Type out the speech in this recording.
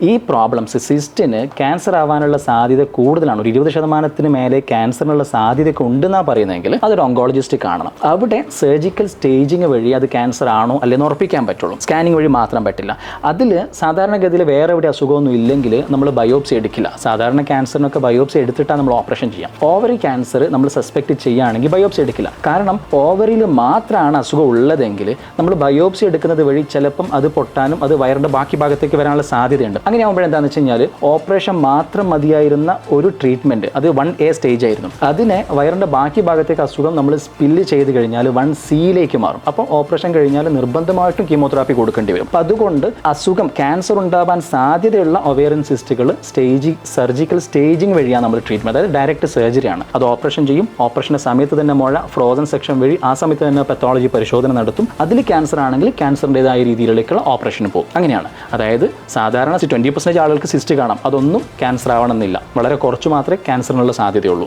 ഈ problems Sistine cancer ആവാനുള്ള സാധ്യത കൂടുതലാണ്. ഒരു 20% മേലെ ക്യാൻസറിനുള്ള സാധ്യതയൊക്കെ ഉണ്ടെന്നാണ് പറയുന്നതെങ്കിൽ അതൊരു ഓങ്കോളജിസ്റ്റ് കാണണം. അവിടെ സർജിക്കൽ സ്റ്റേജിങ് വഴി അത് ക്യാൻസർ ആണോ അല്ലെന്ന് ഉറപ്പിക്കാൻ പറ്റുള്ളൂ. സ്കാനിങ് വഴി മാത്രം പറ്റില്ല. അതിൽ സാധാരണഗതിയിൽ വേറെ എവിടെ അസുഖമൊന്നും ഇല്ലെങ്കിൽ നമ്മൾ ബയോപ്സി എടുക്കില്ല. സാധാരണ ക്യാൻസറിനൊക്കെ ബയോപ്സി എടുത്തിട്ടാണ് നമ്മൾ ഓപ്പറേഷൻ ചെയ്യാം. ഓവറി ക്യാൻസർ നമ്മൾ സസ്പെക്ട് ചെയ്യുകയാണെങ്കിൽ ബയോപ്സി എടുക്കില്ല. കാരണം ഓവറിയിൽ മാത്രമാണ് അസുഖം ഉള്ളതെങ്കിൽ നമ്മൾ ബയോപ്സി എടുക്കുന്നത് വഴി ചിലപ്പം അത് പൊട്ടാനും അത് വയറിൻ്റെ ബാക്കി ഭാഗത്തേക്ക് വരാനുള്ള സാധ്യതയുണ്ട്. അങ്ങനെ ആകുമ്പോഴെന്താണെന്ന് വെച്ച് കഴിഞ്ഞാൽ ഓപ്പറേഷൻ മാത്രം മതിയായിരുന്ന ഒരു ട്രീറ്റ്മെൻറ്റ് അത് 1A സ്റ്റേജ് ആയിരുന്നു. അതിനെ വയറിൻ്റെ ബാക്കി ഭാഗത്തേക്ക് അസുഖം നമ്മൾ സ്പില്ല് ചെയ്ത് കഴിഞ്ഞാൽ 1C മാറും. അപ്പോൾ ഓപ്പറേഷൻ കഴിഞ്ഞാൽ നിർബന്ധമായിട്ടും കീമോതെറാപ്പി കൊടുക്കേണ്ടി വരും. അപ്പോൾ അതുകൊണ്ട് അസുഖം ക്യാൻസർ ഉണ്ടാവാൻ സാധ്യതയുള്ള ഒവേറിയൻ സിസ്റ്റുകൾ സർജിക്കൽ സ്റ്റേജിങ് വഴിയാണ് നമ്മൾ ട്രീറ്റ്മെൻറ്റ്. അതായത് ഡയറക്റ്റ് സർജറിയാണ്. അത് ഓപ്പറേഷൻ ചെയ്യും. ഓപ്പറേഷൻ്റെ സമയത്ത് തന്നെ മുഴ ഫ്രോസൺ സെക്ഷൻ വഴി ആ സമയത്ത് തന്നെ പത്തോളജി പരിശോധന നടത്തും. അതിൽ ക്യാൻസർ ആണെങ്കിൽ ക്യാൻസറിൻ്റെതായ രീതിയിലേക്കുള്ള ഓപ്പറേഷന് പോകും. അങ്ങനെയാണ്. അതായത് സാധാരണ 20% ആളുകൾക്ക് സിസ്റ്റ് കാണാം. അതൊന്നും ക്യാൻസർ ആവണമെന്നില്ല. വളരെ കുറച്ച് മാത്രമേ ക്യാൻസറിനുള്ള സാധ്യതയുള്ളൂ.